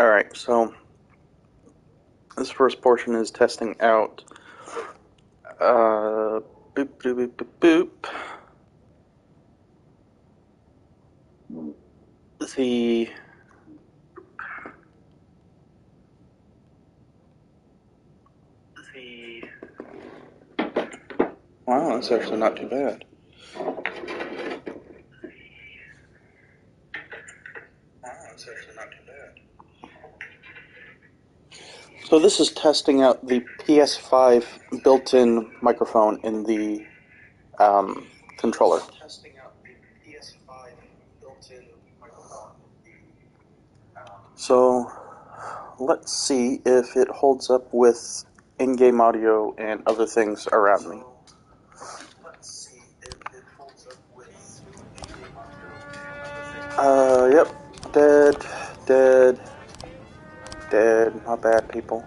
Alright, so this first portion is testing out boop boop boop boop boop the wow, that's actually not too bad. So this is testing out the PS5 built-in microphone in the controller. So let's see if it holds up with in-game audio and other things around me. Yep. Dead. Not bad, people.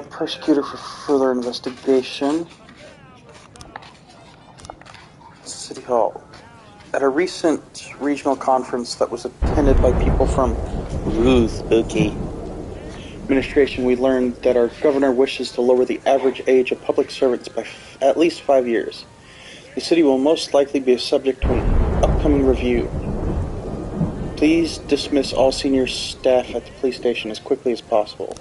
Prosecutor for further investigation. City Hall. At a recent regional conference that was attended by people from spooky administration, we learned that our governor wishes to lower the average age of public servants by at least 5 years. The city will most likely be subject to an upcoming review. Please dismiss all senior staff at the police station as quickly as possible.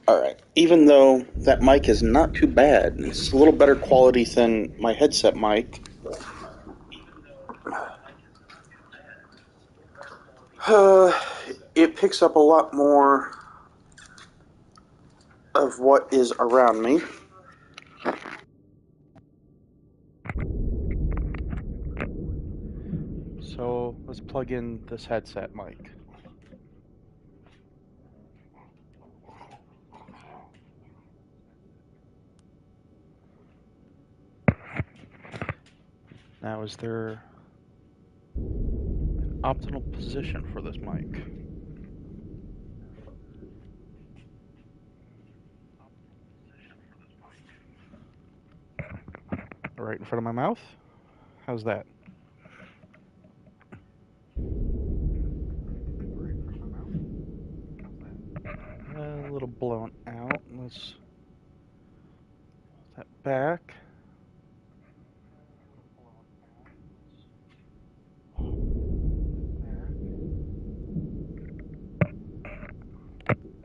Alright, even though that mic is not too bad, it's a little better quality than my headset mic. It picks up a lot more of what is around me. So let's plug in this headset mic. Now, is there an optimal position for this mic? Right in front of my mouth? How's that? A little blown out. Let's put that back.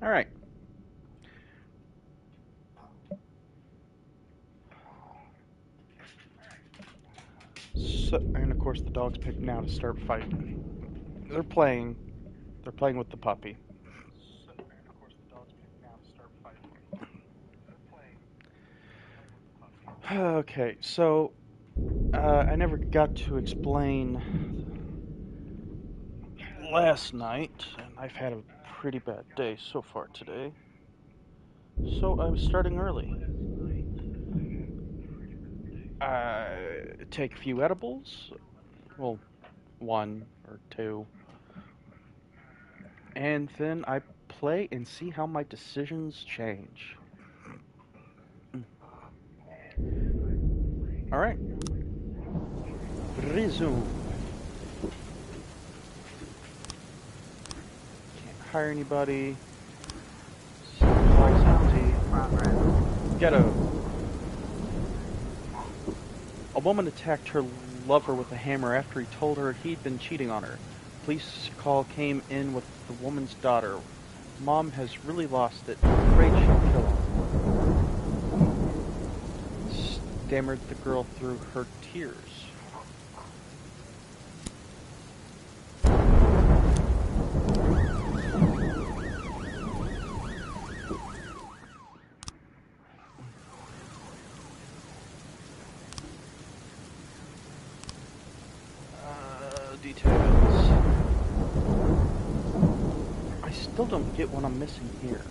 All right. So, and of course the dog's picking out to start fighting. They're playing with the puppy. Okay, so I never got to explain last night, and I've had a pretty bad day so far today. So I'm starting early. Take a few edibles, well, 1 or 2, and then I play and see how my decisions change. Alright. Resume. Can't hire anybody. Supplies empty. Ghetto. A woman attacked her lover with a hammer after he told her he'd been cheating on her. Police call came in with the woman's daughter. Mom has really lost it. Afraid she'll kill him. Stammered the girl through her tears. Details. I still don't get what I'm missing here.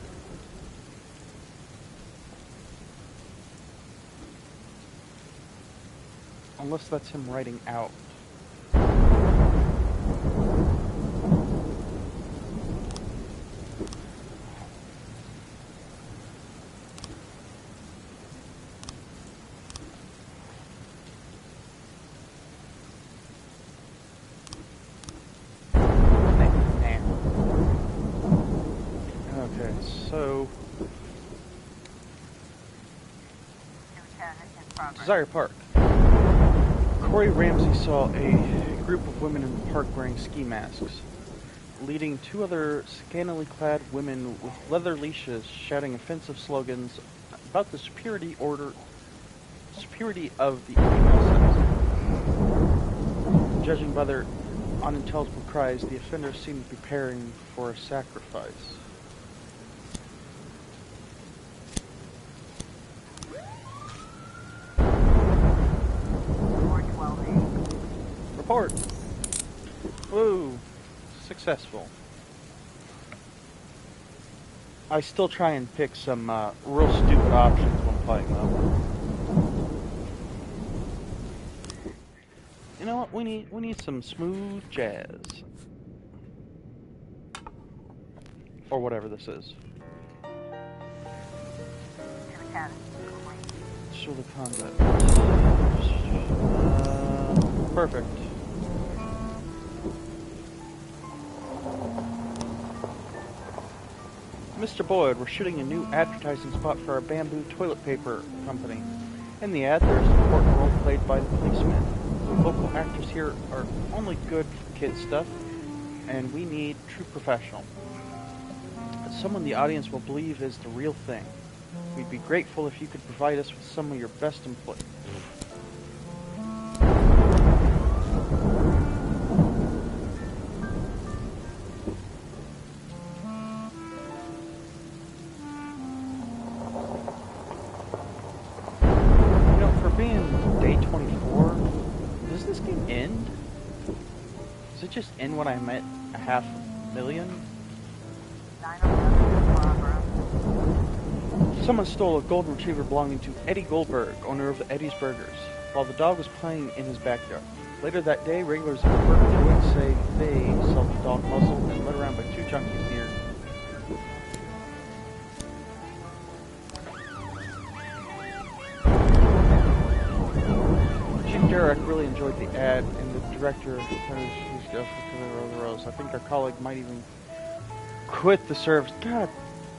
Unless that's him writing out. Desire Park. Corey Ramsey saw a group of women in the park wearing ski masks, leading two other scantily clad women with leather leashes shouting offensive slogans about the superiority of the female sex. Judging by their unintelligible cries, the offenders seemed preparing for a sacrifice. Report! Woo! Successful. I still try and pick some real stupid options when playing though. You know what? We need some smooth jazz. Or whatever this is. Show the combat. Perfect. Mr. Boyd, we're shooting a new advertising spot for our bamboo toilet paper company. In the ad, there's an important role played by the policeman. The local actors here are only good for kid stuff, and we need true professional. Someone the audience will believe is the real thing. We'd be grateful if you could provide us with some of your best employees. You know, for being day 24, does this game end? Does it just end when I'm at 500,000? Someone stole a golden retriever belonging to Eddie Goldberg, owner of Eddie's Burgers, while the dog was playing in his backyard. Later that day, regulars at the burger joint say they saw the dog muzzled and led around by two junkies near. Jim Derrick really enjoyed the ad, and the director who's the Rose. I think our colleague might even quit the service. God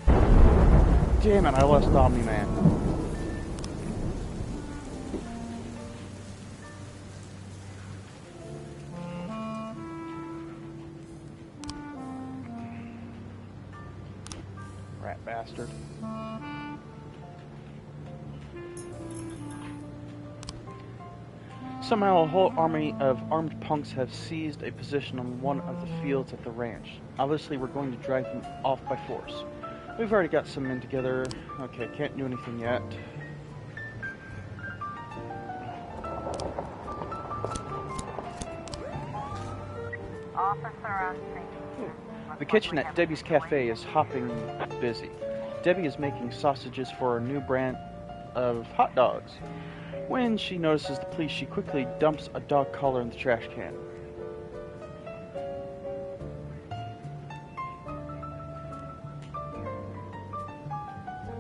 damn it, I lost Omni-Man. Rat bastard. Somehow a whole army of armed punks have seized a position on one of the fields at the ranch. Obviously we're going to drive them off by force. We've already got some men together. Okay, can't do anything yet. The kitchen at Debbie's Cafe is hopping busy. Debbie is making sausages for a new brand of hot dogs. When she notices the police, she quickly dumps a dog collar in the trash can.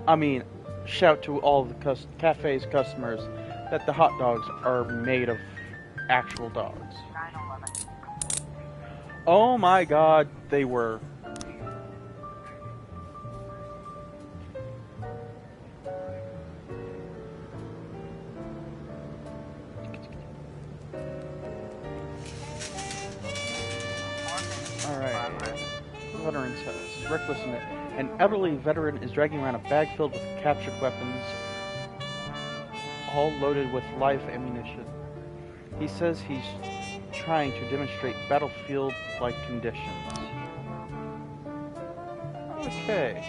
I mean, shout to all the cafe's customers that the hot dogs are made of actual dogs. Oh my god, they were. Alright. Veteran's house. Reckless in it. An elderly veteran is dragging around a bag filled with captured weapons, all loaded with live ammunition. He says he's trying to demonstrate battlefield-like conditions. Okay.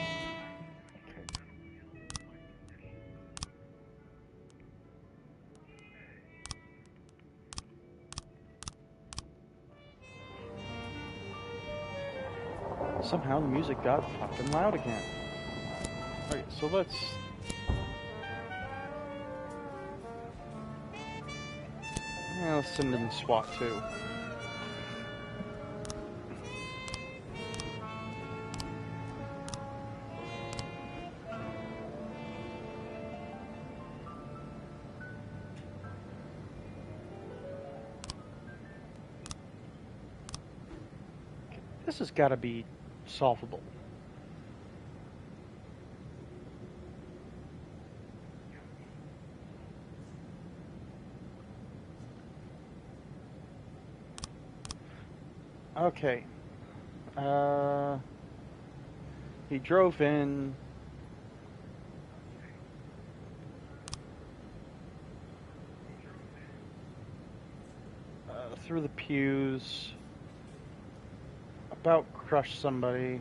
Somehow the music got fucking loud again. Okay, so let's... Yeah, let's send in SWAT too. This has got to be solvable. Okay. Uh, he drove in. Through the pews. About crushed somebody.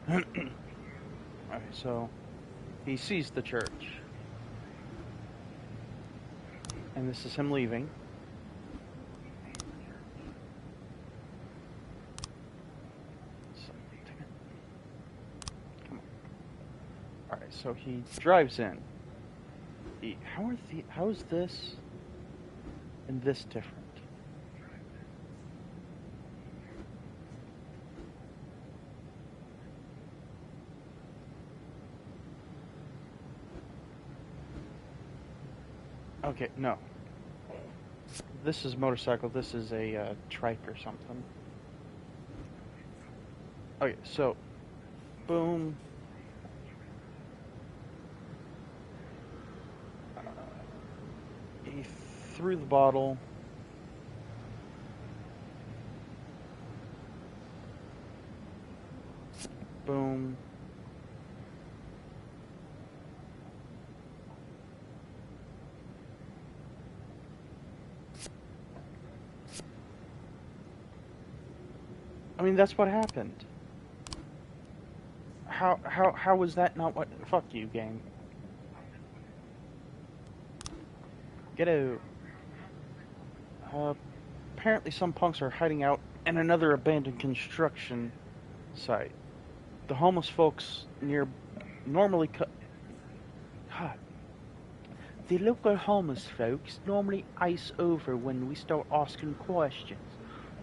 Okay, so he sees the church. And this is him leaving. So, come on. Alright, so he drives in. How is this and this different? Okay, no. This is motorcycle. This is a trike or something. Okay, so boom. He threw the bottle. Boom. I mean, that's what happened. How was that not what? Fuck you, game. Get out. Uh, Apparently, some punks are hiding out in another abandoned construction site. The homeless folks near normally cut. God. The local homeless folks normally ice over when we start asking questions.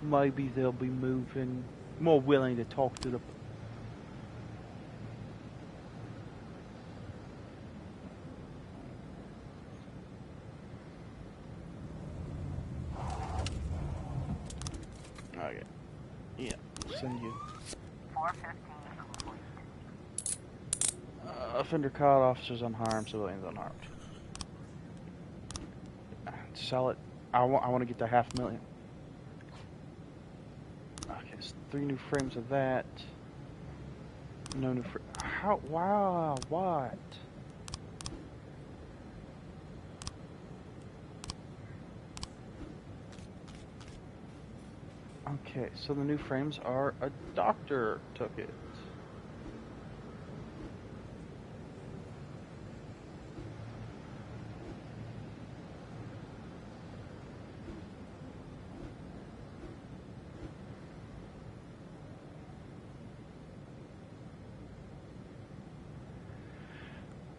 Maybe they'll be more willing to talk to the. Okay. Yeah. Send you. 415 complete. Offender caught, officers unharmed, civilians unharmed. Sell it. I want to get to 500,000. Okay, so 3 new frames of that. No new how? Wow, what? Okay, so the new frames are a doctor took it.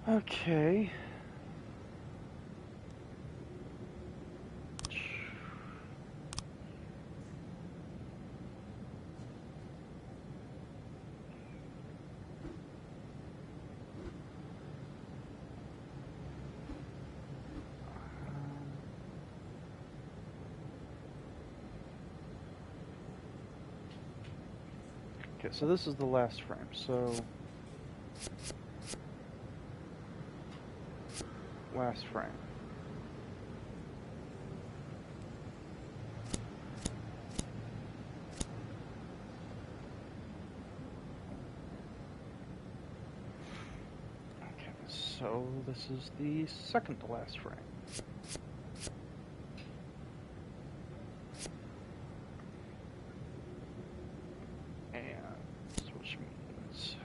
Okay. Okay, so this is the last frame. So last frame. Okay, so this is the second to last frame. And which means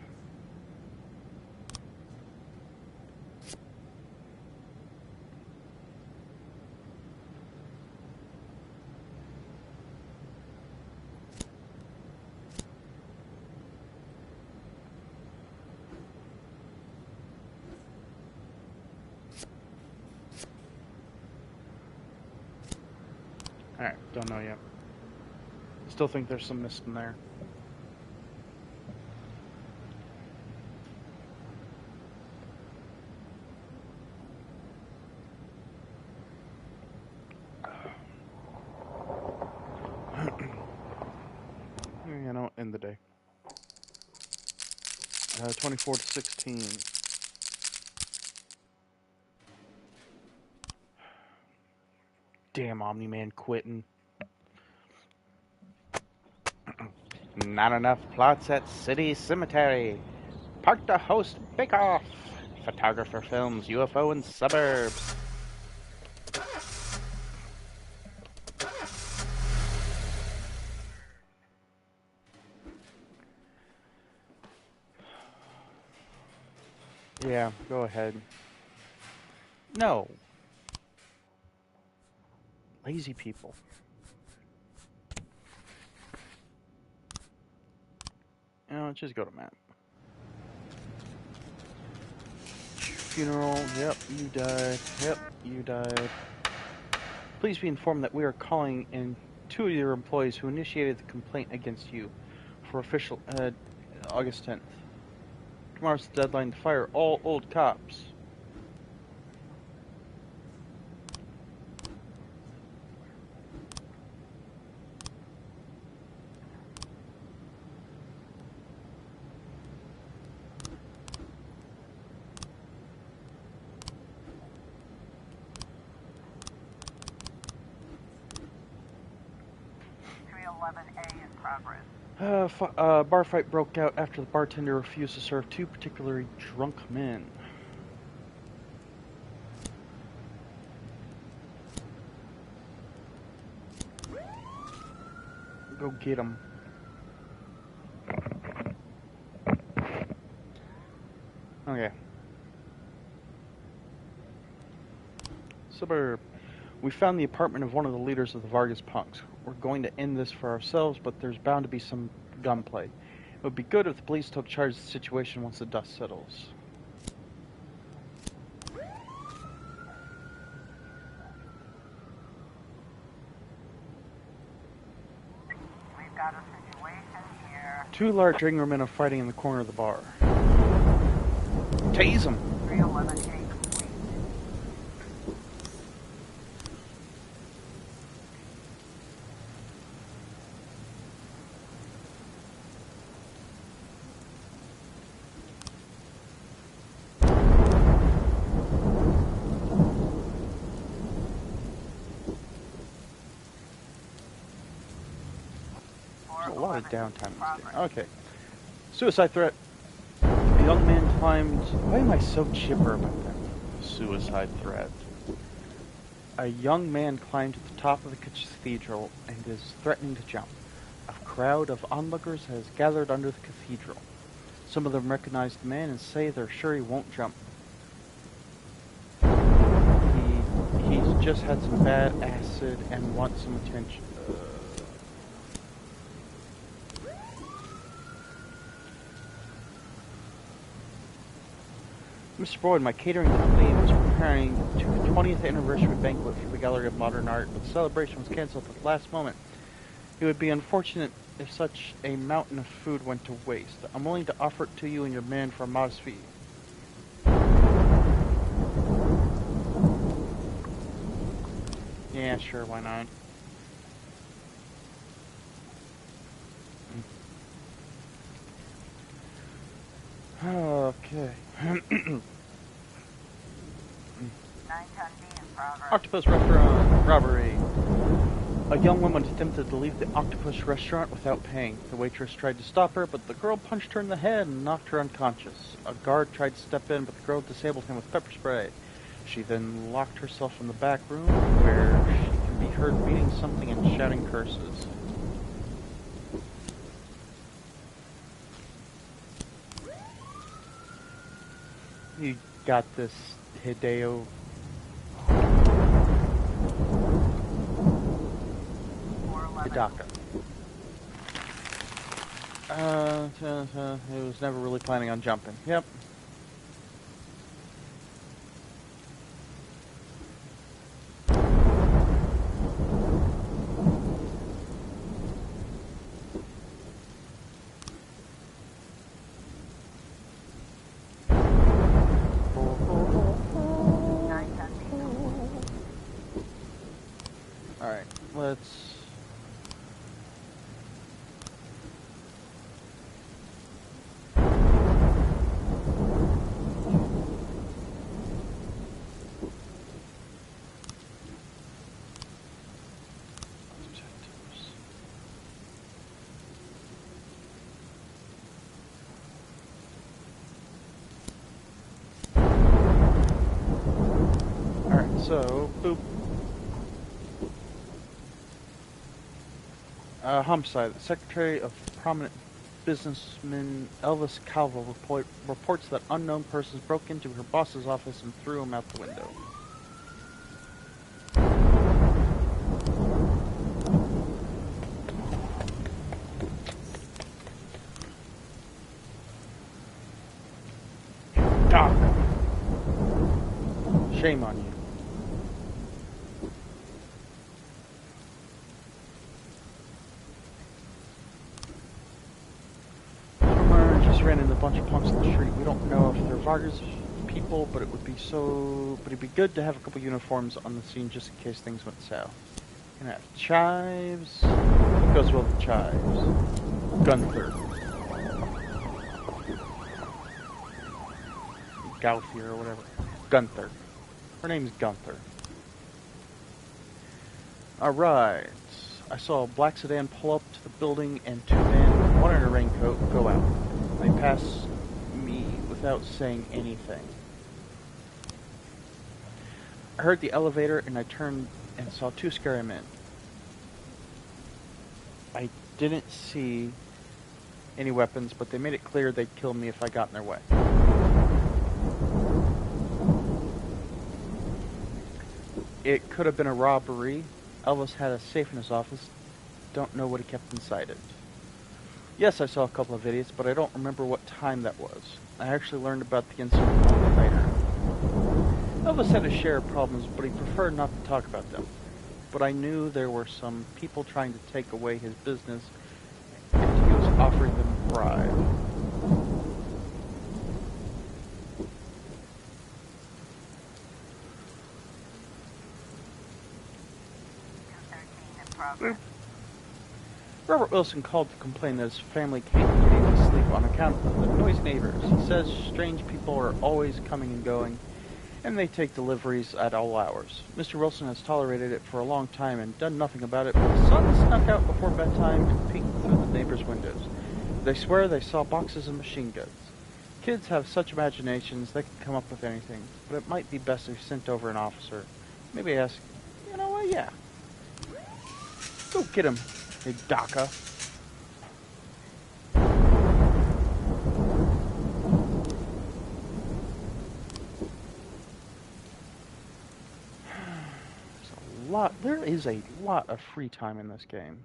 alright, don't know yet. Still think there's some mist in there. You know, end the day. 24 to 16. Damn, Omni-Man quitting. Not enough plots at City Cemetery. Park to host Bake Off. Photographer films UFO in suburbs. Yeah, go ahead. No. Lazy people. Just go to map. Funeral. Yep, you died. Yep, you died. Please be informed that we are calling in two of your employees who initiated the complaint against you for official August 10th. Tomorrow's the deadline to fire all old cops. Bar fight broke out after the bartender refused to serve two particularly drunk men. Go get them. Okay. Suburb. We found the apartment of one of the leaders of the Vargas punks. We're going to end this for ourselves, but there's bound to be some gunplay. It would be good if the police took charge of the situation once the dust settles. We've got a situation here. Two large angry men are fighting in the corner of the bar. Tase them! 311A. There's a lot of downtime in this game. Okay. Suicide threat. A young man climbed... Why am I so chipper about that? Suicide threat. A young man climbed to the top of the cathedral and is threatening to jump. A crowd of onlookers has gathered under the cathedral. Some of them recognize the man and say they're sure he won't jump. He's just had some bad acid and wants some attention. Mr. Boyd, my catering company was preparing the 20th anniversary banquet for the Gallery of Modern Art, but the celebration was canceled at the last moment. It would be unfortunate if such a mountain of food went to waste. I'm willing to offer it to you and your man for a modest fee. Yeah, sure, why not? Okay. Octopus Restaurant robbery. A young woman attempted to leave the Octopus Restaurant without paying. The waitress tried to stop her, but the girl punched her in the head and knocked her unconscious. A guard tried to step in, but the girl disabled him with pepper spray. She then locked herself in the back room, where she can be heard beating something and shouting curses. You got this, Hideo. Hidaka. He was never really planning on jumping. Yep. Alright, let's... So, boop. Homicide. The Secretary of Prominent Businessman Elvis Calvo reports that unknown persons broke into her boss's office and threw him out the window. Doc! Shame on you. Ran into a bunch of punks in the street. We don't know if they're Vargas people, but it'd be good to have a couple uniforms on the scene just in case things went south. Gonna have chives. What goes well with chives? Gunther. Gauthier or whatever. Gunther. Her name's Gunther. Alright. I saw a black sedan pull up to the building and two men, one in a raincoat, go out. They passed me without saying anything. I heard the elevator and I turned and saw two scary men. I didn't see any weapons, but they made it clear they'd kill me if I got in their way. It could have been a robbery. Elvis had a safe in his office. Don't know what he kept inside it. Yes, I saw a couple of idiots, but I don't remember what time that was. I actually learned about the incident later. Elvis had his share of problems, but he preferred not to talk about them. But I knew there were some people trying to take away his business, and he was offering them a bribe. Robert Wilson called to complain that his family can't get any sleep on account of the noisy neighbors. He says strange people are always coming and going, and they take deliveries at all hours. Mr. Wilson has tolerated it for a long time and done nothing about it, but his son snuck out before bedtime and peeked through the neighbors' windows. They swear they saw boxes of machine guns. Kids have such imaginations, they can come up with anything, but it might be best if you sent over an officer. Maybe ask, you know what, yeah. Go get him. Hey, DACA. There is a lot of free time in this game.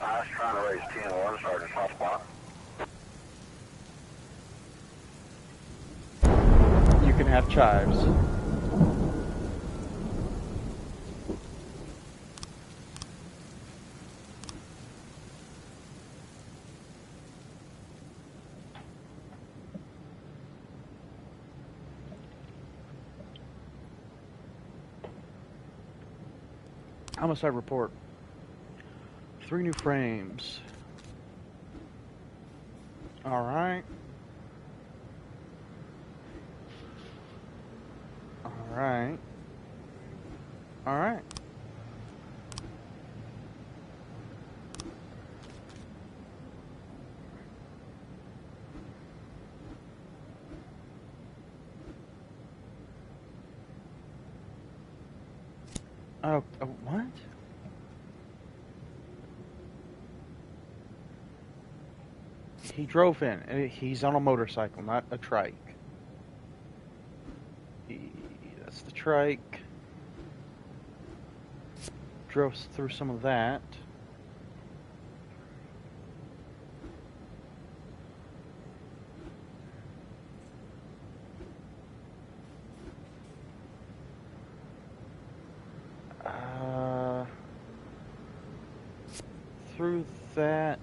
I was trying to raise 10-1, Sergeant Hotspot. You can have chives. Homicide report. 3 new frames. Alright. Alright. Alright. Oh, what? He drove in, and he's on a motorcycle, not a trike. That's the trike. Drove through some of that. Through that.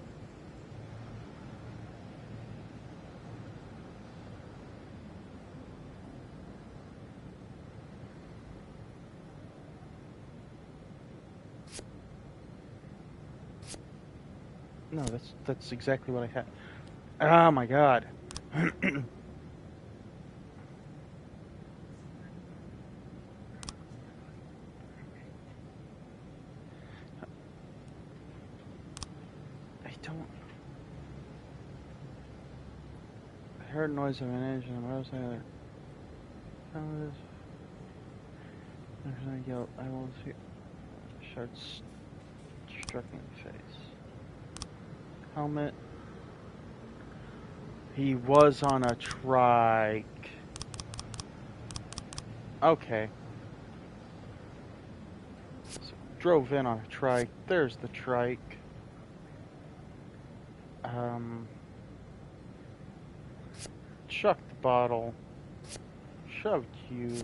No, that's exactly what I had. Oh my god. don't... I heard noise of an engine. What was the other? There's a yell. I will see. Shards struck me in the face. Helmet. He was on a trike. Okay. So drove in on a trike. There's the trike. Chucked the bottle. Shoved you.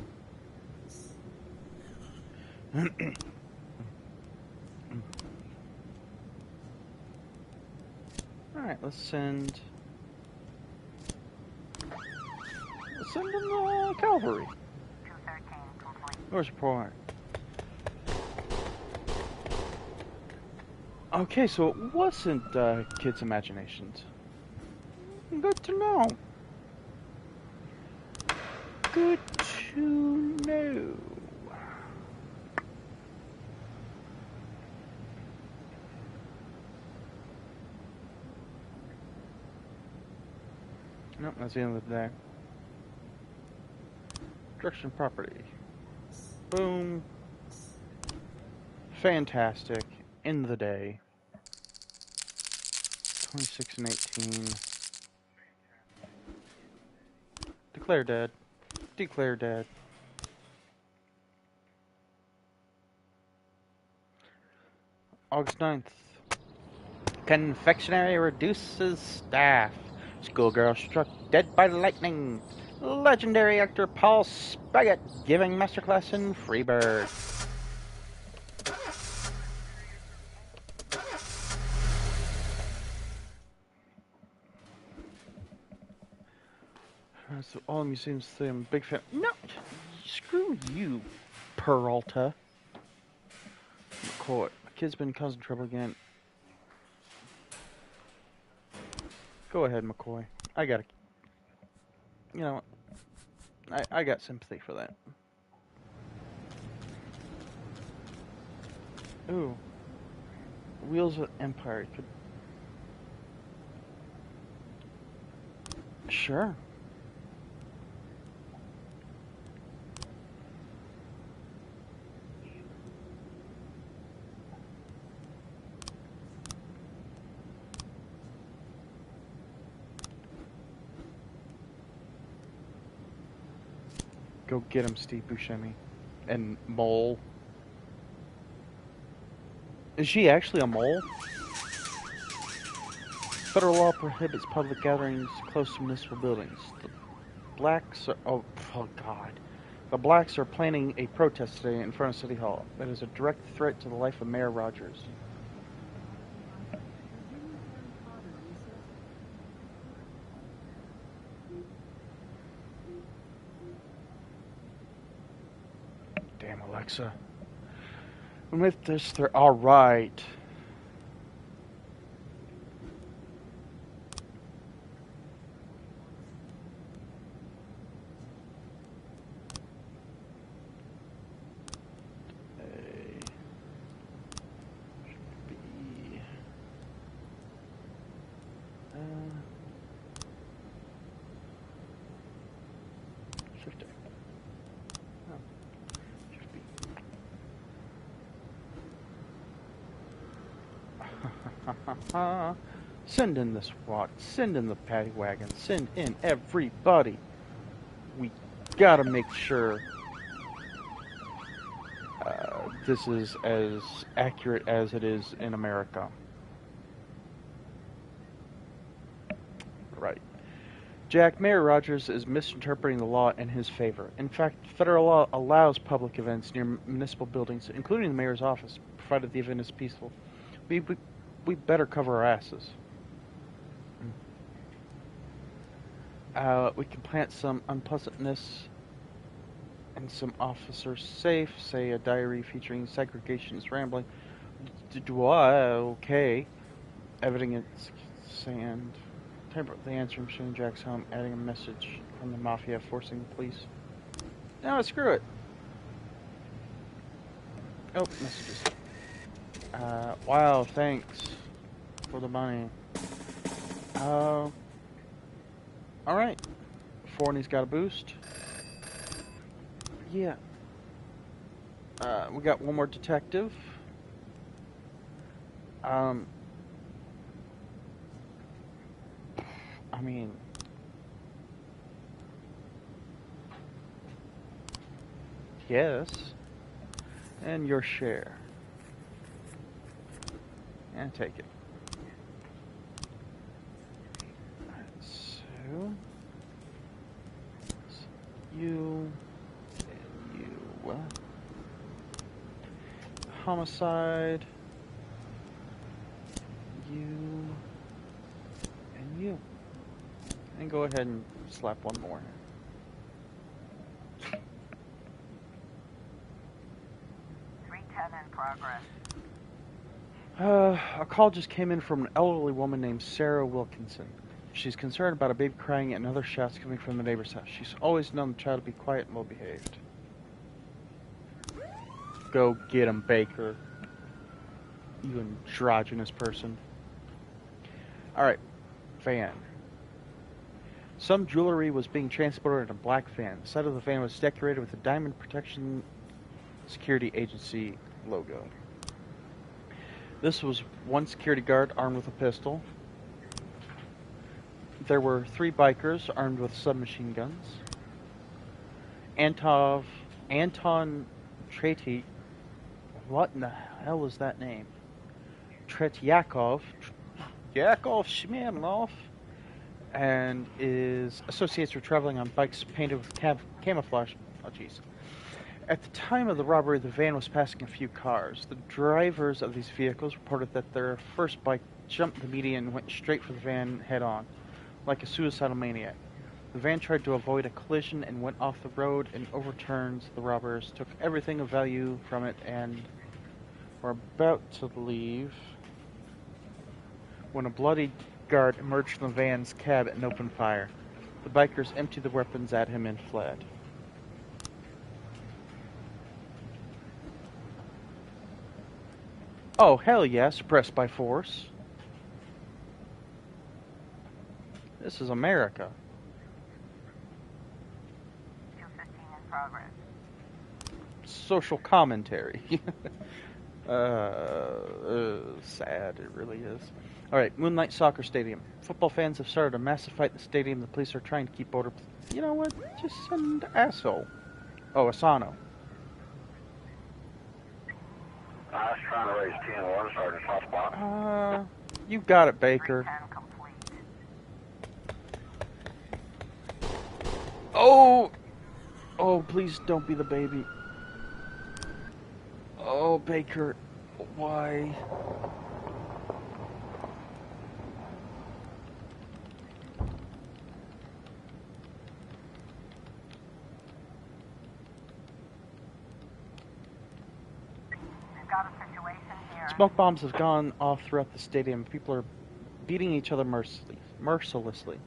Alright, let's send in the cavalry. 213 complete. Where's your point? Okay, so it wasn't kids' imaginations. Good to know. Good to know. Nope, that's the end of the day. Direction property. Boom. Fantastic. End of the day. 26 and 18. Declare dead. Declare dead. August 9th. Confectionery reduces staff. Schoolgirl struck dead by lightning. Legendary actor Paul Spaggett giving masterclass in Freebird. So all museums say I'm a big fan. No! Screw you, Peralta. McCoy. My kid's been causing trouble again. Go ahead, McCoy. I got you know what? I got sympathy for that. Ooh. Wheels of Empire. Could... Sure. Go get him, Steve Buscemi. And Mole. Is she actually a mole? Federal law prohibits public gatherings close to municipal buildings. The blacks are... Oh God. The blacks are planning a protest today in front of City Hall. That is a direct threat to the life of Mayor Rogers. Damn, Alexa. With this, they're alright. Send in the SWAT, send in the paddy wagon, send in everybody. We gotta make sure this is as accurate as it is in America. Right. Jack, Mayor Rogers is misinterpreting the law in his favor. In fact, federal law allows public events near municipal buildings, including the mayor's office, provided the event is peaceful. We better cover our asses. We can plant some unpleasantness and some officers safe, say a diary featuring segregation is rambling. Okay. Evidence sand. Temper the answering machine Jack's home, adding a message from the mafia, forcing the police. No, screw it. Oh, messages. Wow, thanks. for the money. Alright. Forney's got a boost. Yeah. We got one more detective. I mean... Yes. And your share. And take it. Alright, so... You... And you... Homicide... You... And you. And go ahead and slap one more. In progress. A call just came in from an elderly woman named Sarah Wilkinson. She's concerned about a baby crying and other shouts coming from the neighbor's house. She's always known the child to be quiet and well behaved. Go get him, Baker. You androgynous person. Alright, van. Some jewelry was being transported in a black van. The side of the van was decorated with a Diamond Protection Security Agency logo. This was one security guard armed with a pistol. There were 3 bikers armed with submachine guns. Anton Treti, what in the hell was that name? Tretyakov Shmanov, and his associates were traveling on bikes painted with camouflage. Oh, jeez. At the time of the robbery, the van was passing a few cars. The drivers of these vehicles reported that their first bike jumped the median and went straight for the van head-on, like a suicidal maniac. The van tried to avoid a collision and went off the road and overturned. The robbers took everything of value from it and were about to leave when a bloody guard emerged from the van's cab and opened fire. The bikers emptied the weapons at him and fled. Oh, hell yeah, suppressed by force. This is America. 215 in progress. Social commentary. Sad, it really is. Alright, Moonlight Soccer Stadium. Football fans have started a massive fight in the stadium. The police are trying to keep order. You know what? Just send asshole. Oh, Asano. I was trying to raise 10-1, Sergeant Southpaw. You got it, Baker. 310 complete. Oh! Oh, please don't be the baby. Oh, Baker. Why? We've got a situation here. Smoke bombs have gone off throughout the stadium. People are beating each other mercilessly.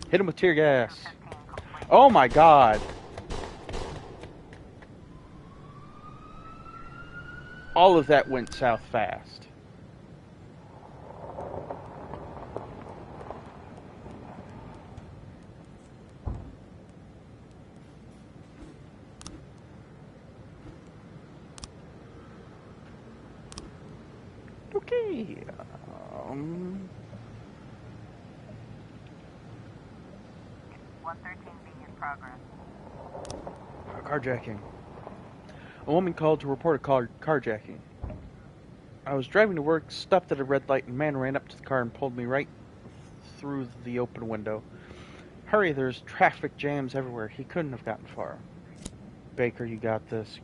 Hit him with tear gas. 215 complete. Oh my god. All of that went south fast. Okay. 113B in progress. Carjacking. A woman called to report a carjacking. I was driving to work, stopped at a red light, and a man ran up to the car and pulled me right through the open window. Hurry, there's traffic jams everywhere. He couldn't have gotten far. Baker, you got this.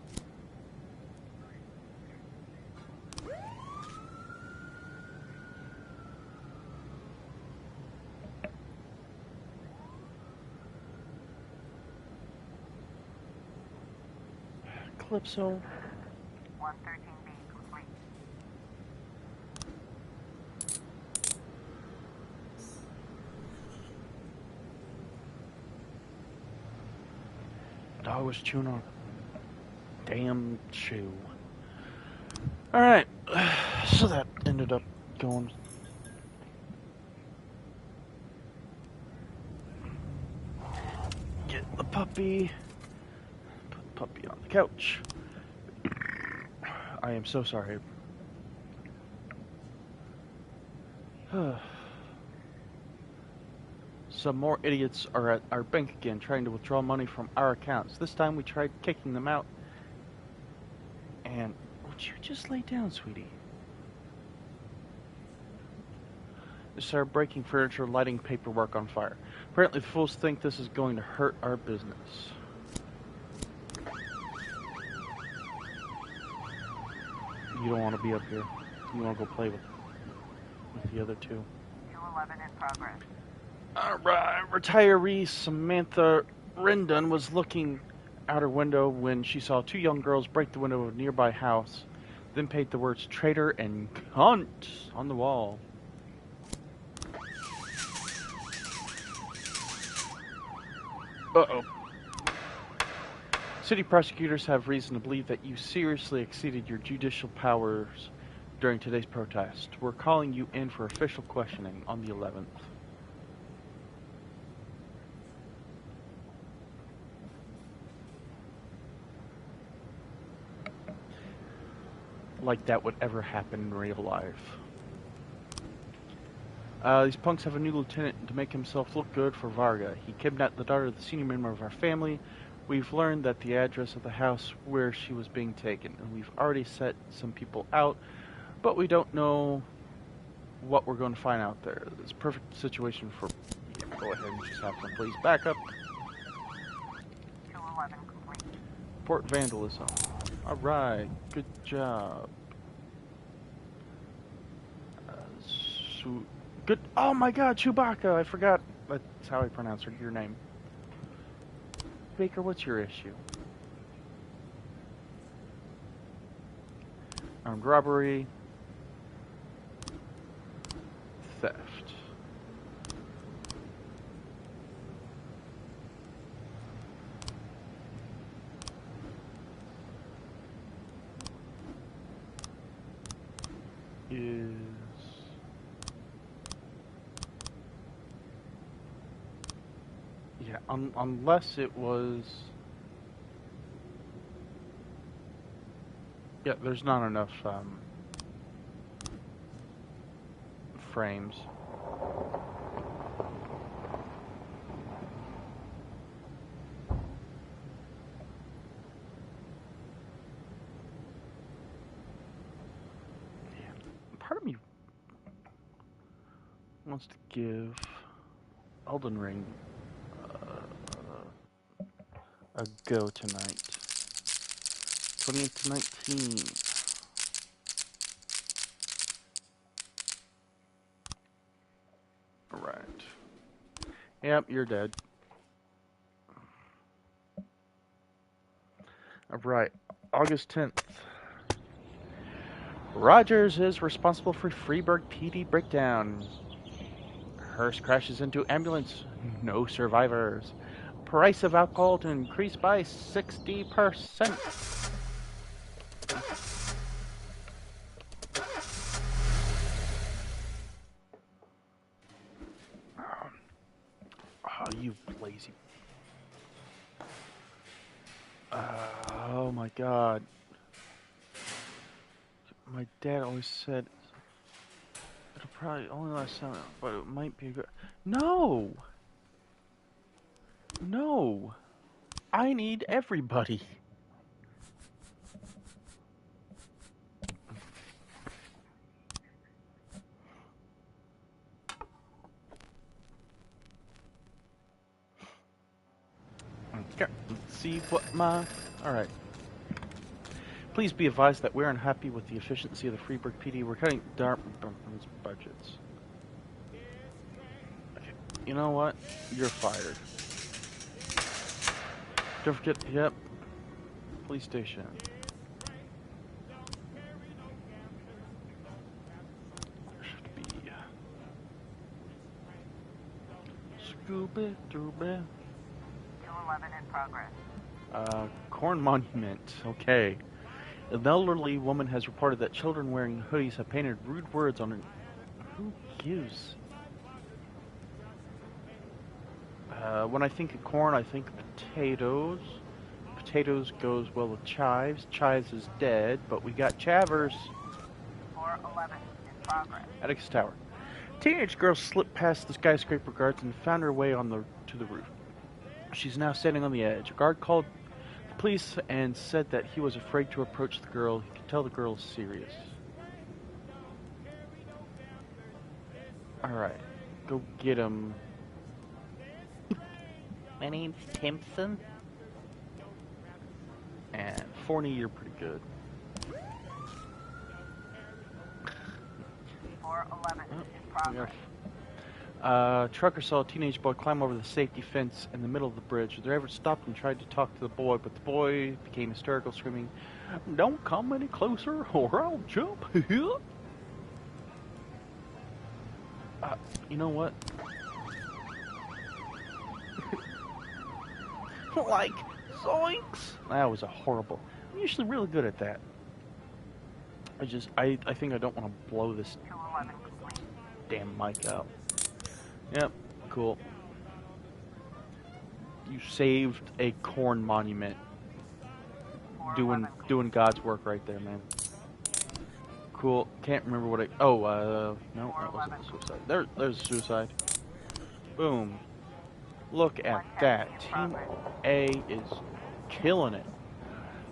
Calypso. 113B complete. Dog was chewing on a damn chew. Alright. So that ended up going. Get the puppy. Put the puppy on the couch. I am so sorry. Some more idiots are at our bank again, trying to withdraw money from our accounts. This time we tried kicking them out. And would you just lay down, sweetie? They started breaking furniture, lighting paperwork on fire. Apparently the fools think this is going to hurt our business. You don't want to be up here. You want to go play with the other two. 211 in progress. Alright, retiree Samantha Rendon was looking out her window when she saw two young girls break the window of a nearby house, then paint the words traitor and cunt on the wall. Uh-oh. City prosecutors have reason to believe that you seriously exceeded your judicial powers during today's protest. We're calling you in for official questioning on the 11th. Like that would ever happen in real life. These punks have a new lieutenant to make himself look good for Varga. He kidnapped the daughter of the senior member of our family. We've learned that the address of the house where she was being taken, and we've already set some people out, but we don't know what we're going to find out there. It's a perfect situation for... Yeah, go ahead and just have some police backup. 211 complete. Report vandalism. Alright, good job. Good. Oh my god, Chewbacca! I forgot. That's how I pronounce your name. Baker, what's your issue? Armed robbery. Theft. Is... Yeah, unless it was... Yeah, there's not enough frames. Yeah. Part of me wants to give Elden Ring a go tonight. 28 to 19. Alright. Yep, you're dead. Alright, August 10th. Rogers is responsible for Freeburg PD breakdown. Hearse crashes into ambulance. No survivors. Price of alcohol to increase by 60%. Oh, you lazy. Oh my god. My dad always said it'll probably only last 7 hours, but it might be good. No! No! I need everybody. Okay, let's see what my... Alright. Please be advised that we're unhappy with the efficiency of the Freeburg PD. We're cutting department's budgets. Okay, you know what? You're fired. Don't forget, yep. Police station. There should be... Scooby-Dooby. 211 in progress. Corn Monument. Okay. An elderly woman has reported that children wearing hoodies have painted rude words on it. Who gives? When I think of corn, I think potatoes. Potatoes goes well with chives. Chives is dead, but we got chavers. 411 in progress. Atticus Tower. Teenage girl slipped past the skyscraper guards and found her way to the roof. She's now standing on the edge. A guard called the police and said that he was afraid to approach the girl. He could tell the girl is serious. Alright, go get him. My name's Timpson. And Forney, you're pretty good. 411 in progress. Trucker saw a teenage boy climb over the safety fence in the middle of the bridge. The driver stopped and tried to talk to the boy, but the boy became hysterical, screaming, "Don't come any closer or I'll jump." You know what? Like, zoinks! That was a horrible. I'm usually really good at that. I think I don't want to blow this 211 complete. damn mic out. Yep, cool. You saved a corn monument. Doing God's work right there, man. Cool. Can't remember what I. Oh, no, that wasn't a suicide. There's a suicide. Boom. Look at that. Team A is killing it.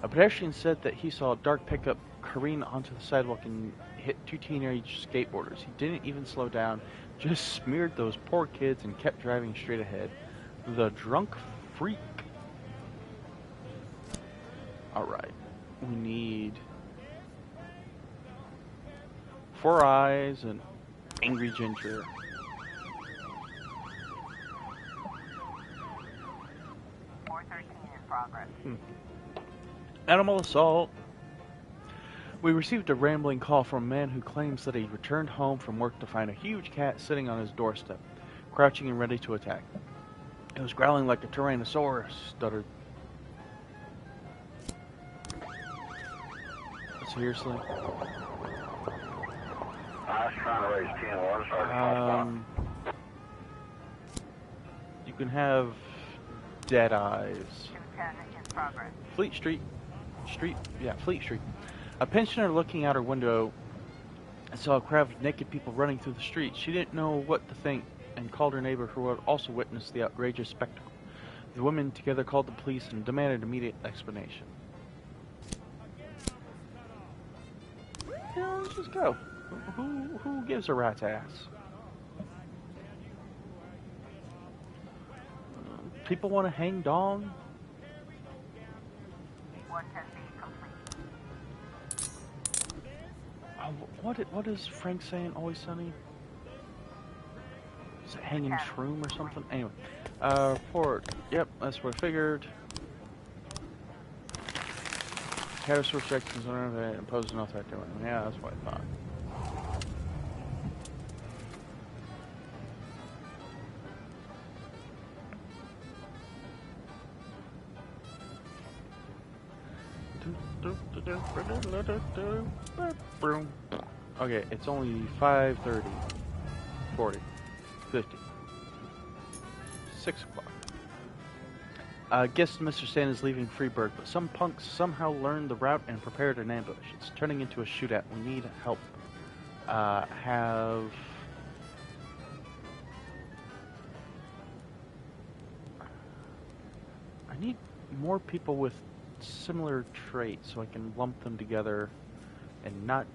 A pedestrian said that he saw a dark pickup careen onto the sidewalk and hit two teenage skateboarders. He didn't even slow down, just smeared those poor kids and kept driving straight ahead. The drunk freak. Alright. We need 4 eyes and Angry Ginger. Animal assault. We received a rambling call from a man who claims that he returned home from work to find a huge cat sitting on his doorstep, crouching and ready to attack. It was growling like a Tyrannosaurus, stuttered. Seriously? I was trying to raise 10-1, Sergeant. You can have dead eyes. 210 in progress. Fleet Street. Fleet Street. A pensioner looking out her window saw a crowd of naked people running through the street. She didn't know what to think and called her neighbor who had also witnessed the outrageous spectacle. The women together called the police and demanded immediate explanation. Yeah, let's just go. Who gives a rat's ass? People want to hang dong? 110B complete. What is Frank saying? Always Sunny? Is it hanging shroom or something? Anyway, port. Yep, that's what I figured. Caddis restrictions on it imposes no threat to it. Yeah, that's what I thought. Okay, it's only 5:30, 40, 50, 6 o'clock. Guess Mr. Stan is leaving Freeburg, but some punks somehow learned the route and prepared an ambush. It's turning into a shootout. We need help. I need more people with similar traits so I can lump them together and not.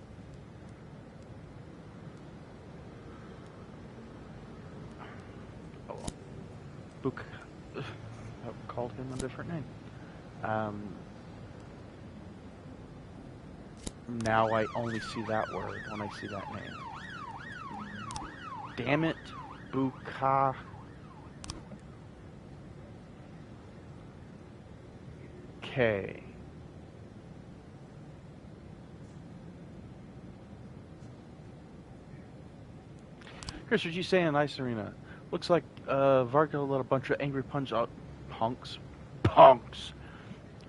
Oh, Book. I've called him a different name. Now I only see that word when I see that name. Damn it, Buka. Okay. Chris, what you saying in Ice Arena? Looks like Vargo let a bunch of angry punks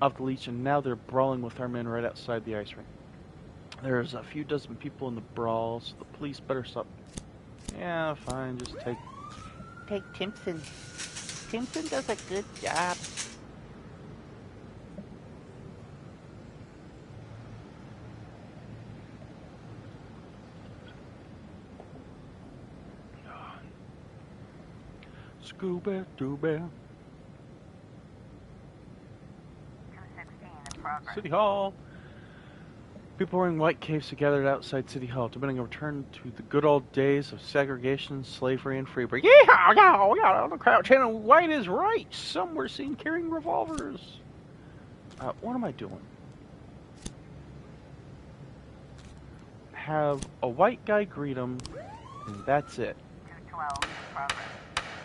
of the Legion. Now they're brawling with our men right outside the ice rink. There's a few dozen people in the brawl, so the police better stop. Yeah, fine, just take Timpson. Timpson does a good job. Scooby Dooby. 216 in progress. City Hall. People wearing white capes are gathered outside City Hall, demanding a return to the good old days of segregation, slavery, and freedom. Yeah, the crowd chanting, "White is right." Some were seen carrying revolvers. What am I doing? Have a white guy greet him, and that's it. 212 in progress.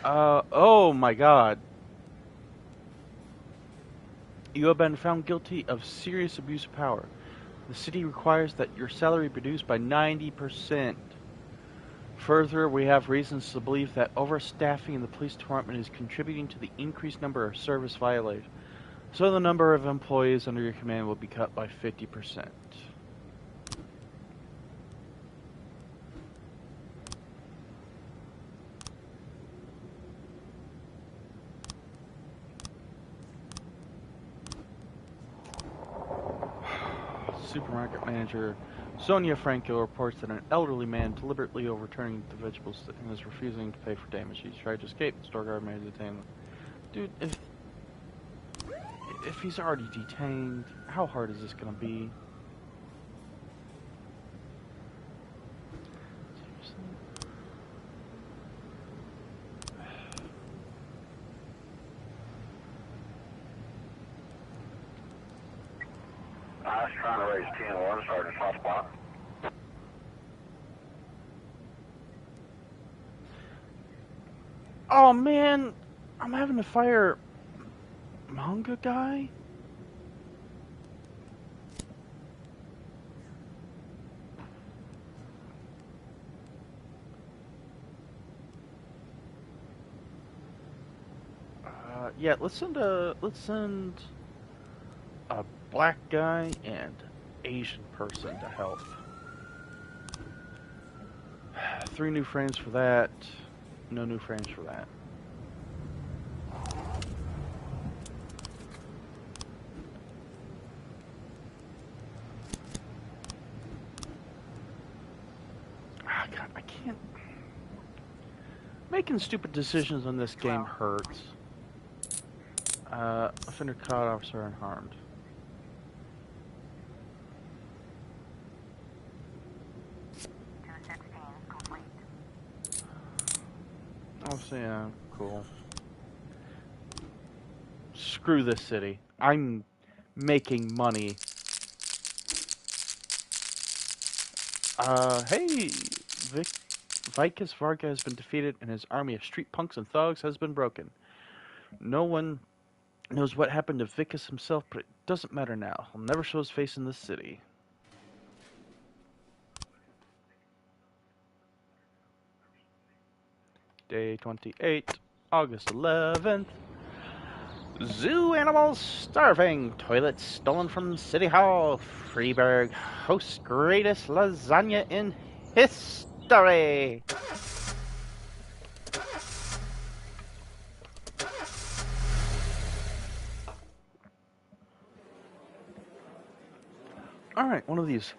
Oh my god. You have been found guilty of serious abuse of power. The city requires that your salary be reduced by 90%. Further, we have reasons to believe that overstaffing in the police department is contributing to the increased number of service violations. So the number of employees under your command will be cut by 50%. Supermarket manager Sonia Franco reports that an elderly man deliberately overturning the vegetables and is refusing to pay for damage. He tried to escape. The store guard made detain him. Dude, if he's already detained, how hard is this gonna be? I was trying to raise 10-1, Sergeant hot spot. Oh man, I'm having to fire manga guy? Yeah, let's send a black guy and Asian person to help. 3 new frames for that. No new frames for that. Ah, God, I can't. Making stupid decisions on this game hurts. Offender caught, officer unharmed. Oh, so yeah, cool. Screw this city. I'm making money. Hey, Vicus Varga has been defeated and his army of street punks and thugs has been broken. No one knows what happened to Vicus himself, but it doesn't matter now. He'll never show his face in this city. Day 28, August 11th. Zoo animals starving. Toilets stolen from City Hall. Freeburg hosts greatest lasagna in history. Alright, one of these.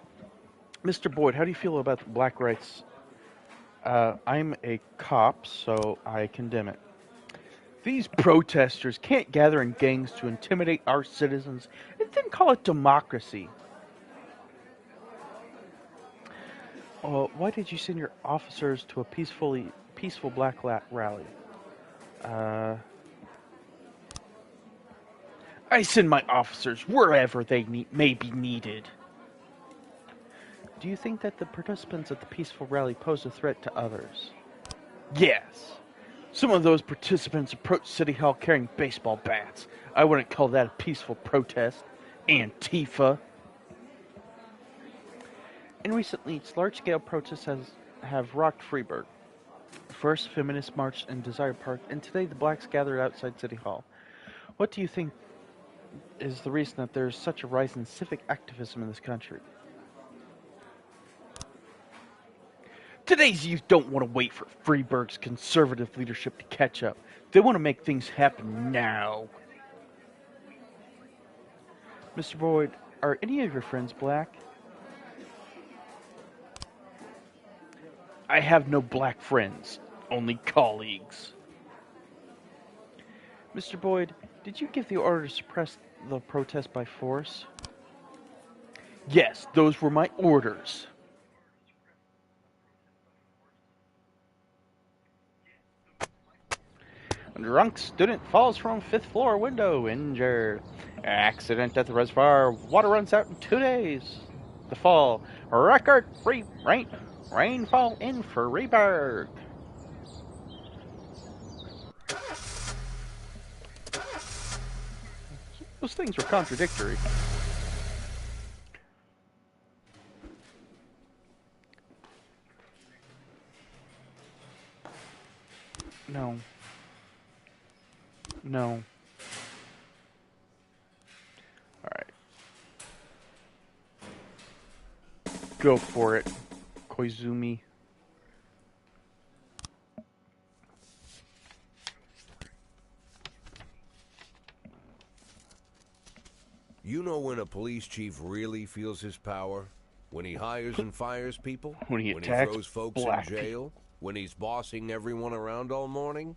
Mr. Boyd, how do you feel about black rights? I'm a cop, so I condemn it. These protesters can't gather in gangs to intimidate our citizens and then call it democracy. Why did you send your officers to a peaceful black rally? I send my officers wherever they may be needed. Do you think that the participants at the peaceful rally pose a threat to others? Yes. Some of those participants approached City Hall carrying baseball bats. I wouldn't call that a peaceful protest. Antifa. In recent weeks, large-scale protests have rocked Freeburg. First, feminists marched in Desire Park, and today the blacks gathered outside City Hall. What do you think is the reason that there's such a rise in civic activism in this country. Today's youth don't want to wait for Freeburg's conservative leadership to catch up. They want to make things happen now. Mr. Boyd, are any of your friends black? I have no black friends, only colleagues. Mr. Boyd, did you give the order to suppress the protest by force? Yes, those were my orders. A drunk student falls from 5th floor window, injured. Accident at the reservoir. Water runs out in 2 days. The fall. Record-free rainfall in Freeburg. Those things were contradictory. No. No. Alright. Go for it, Koizumi. You know when a police chief really feels his power? When he hires and fires people? When he throws folks black in jail? When he's bossing everyone around all morning?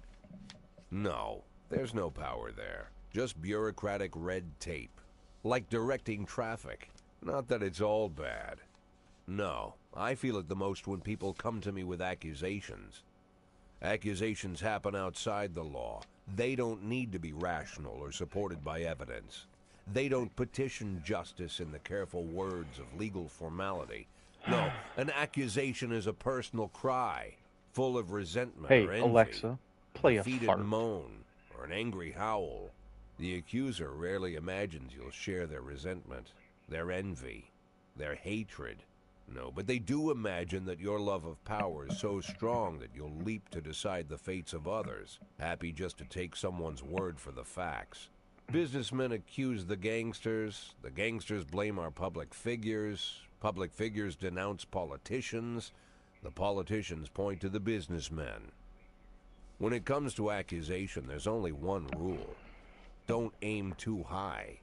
No, there's no power there. Just bureaucratic red tape. Like directing traffic. Not that it's all bad. No, I feel it the most when people come to me with accusations. Accusations happen outside the law. They don't need to be rational or supported by evidence. They don't petition justice in the careful words of legal formality. No, an accusation is a personal cry, full of resentment or envy. Hey, Alexa, play a defeated fart. moan or an angry howl. The accuser rarely imagines you'll share their resentment, their envy, their hatred. No, but they do imagine that your love of power is so strong that you'll leap to decide the fates of others, happy just to take someone's word for the facts. Businessmen accuse the gangsters blame our public figures denounce politicians, the politicians point to the businessmen. When it comes to accusation, there's only one rule. Don't aim too high.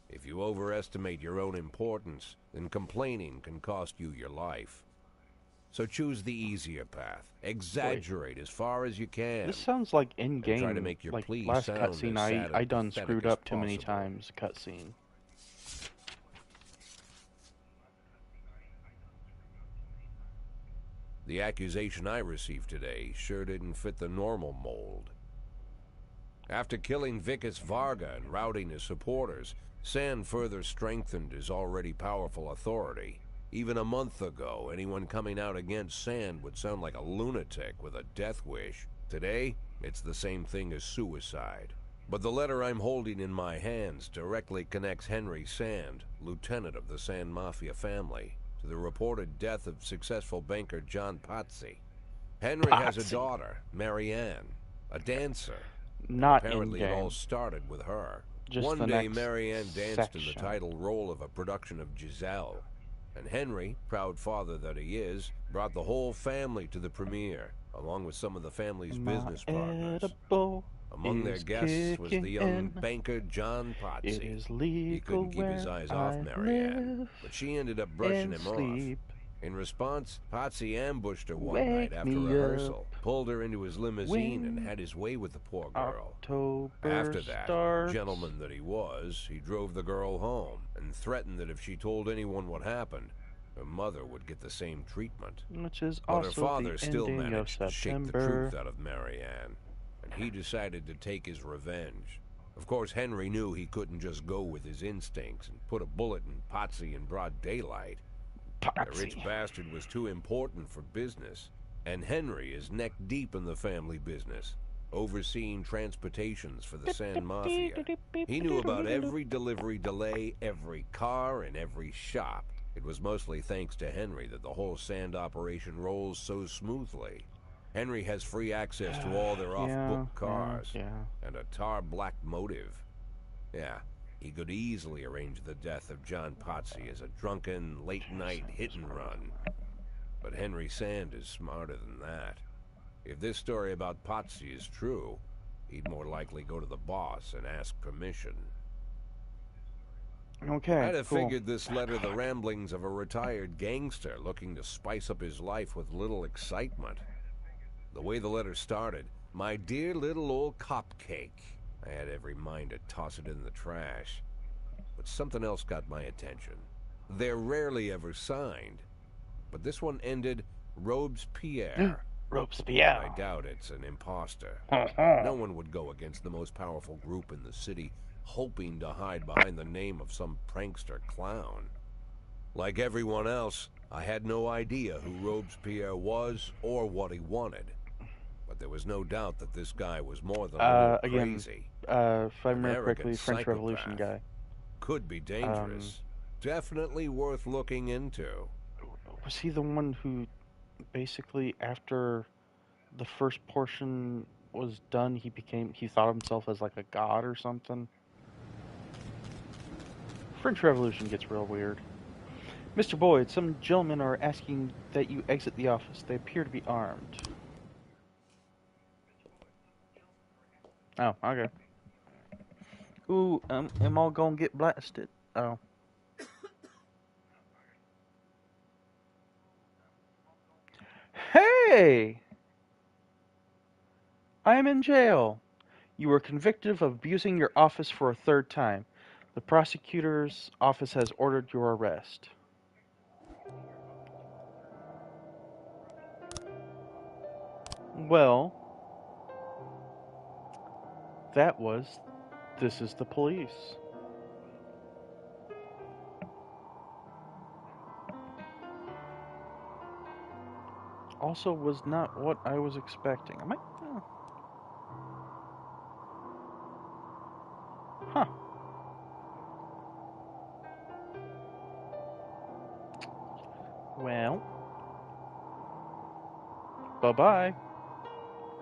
If you overestimate your own importance, then complaining can cost you your life. So choose the easier path. Exaggerate as far as you can. This sounds like in-game, try to make your like plea last sound cutscene as sad I and done pathetic screwed as up too many possible. times, cutscene. The accusation I received today sure didn't fit the normal mold. After killing Vikas Varga and routing his supporters, Sand further strengthened his already powerful authority. Even a month ago, anyone coming out against Sand would sound like a lunatic with a death wish. Today, it's the same thing as suicide. But the letter I'm holding in my hands directly connects Henry Sand, lieutenant of the Sand Mafia family, to the reported death of successful banker John Pazzi. Henry has a daughter, Marianne, a dancer. Not Apparently it all in-game. started with her. Just One the day next Marianne danced in the section. title role of a production of Giselle. And Henry, proud father that he is, brought the whole family to the premiere, along with some of the family's business partners. Edible Among their is guests was the young kicking banker John It Pazzi. is He legal couldn't keep his where eyes off I Marianne, live but she ended up brushing and him off. sleep. In response, Pazzi ambushed her one Wake night after me rehearsal, pulled her into his limousine, and when had his way with the poor girl. October After that, starts. gentleman that he was, he drove the girl home and threatened that if she told anyone what happened, her mother would get the same treatment. Which is But also her father the still ending of managed to shake the September. truth out of Marianne, and he decided to take his revenge. Of course, Henry knew he couldn't just go with his instincts and put a bullet in Pazzi in broad daylight. The rich Pazzi. bastard was too important for business, and Henry is neck deep in the family business, overseeing transportations for the Sand Mafia. He knew about every delivery delay, every car, and every shop. It was mostly thanks to Henry that the whole Sand operation rolls so smoothly. Henry has free access to all their off-book cars Yeah. and a tar black motive. Yeah, He could easily arrange the death of John Potsy as a drunken, late-night hit-and-run. But Henry Sand is smarter than that. If this story about Potsy is true, he'd more likely go to the boss and ask permission. Okay, I'd have cool. figured this letter the ramblings of a retired gangster looking to spice up his life with little excitement. The way the letter started, "My dear little old cupcake," I had every mind to toss it in the trash. But something else got my attention. They're rarely ever signed, but this one ended Robespierre. Robespierre. I doubt it's an imposter. No one would go against the most powerful group in the city, hoping to hide behind the name of some prankster clown. Like everyone else, I had no idea who Robespierre was or what he wanted. But there was no doubt that this guy was more than a little crazy. If I An remember correctly, arrogant French Revolution psychopath. guy. Could be dangerous. Definitely worth looking into. Was he the one who basically, after the first portion was done, he thought of himself as like a god or something? French Revolution gets real weird. Mr. Boyd, some gentlemen are asking that you exit the office. They appear to be armed. Oh, okay. Ooh, am I gonna get blasted? Oh. Hey! I am in jail. You were convicted of abusing your office for a third time. The prosecutor's office has ordered your arrest. Well, that was This Is the Police. Also was not what I was expecting. Am I? Huh. Well. Bye-bye.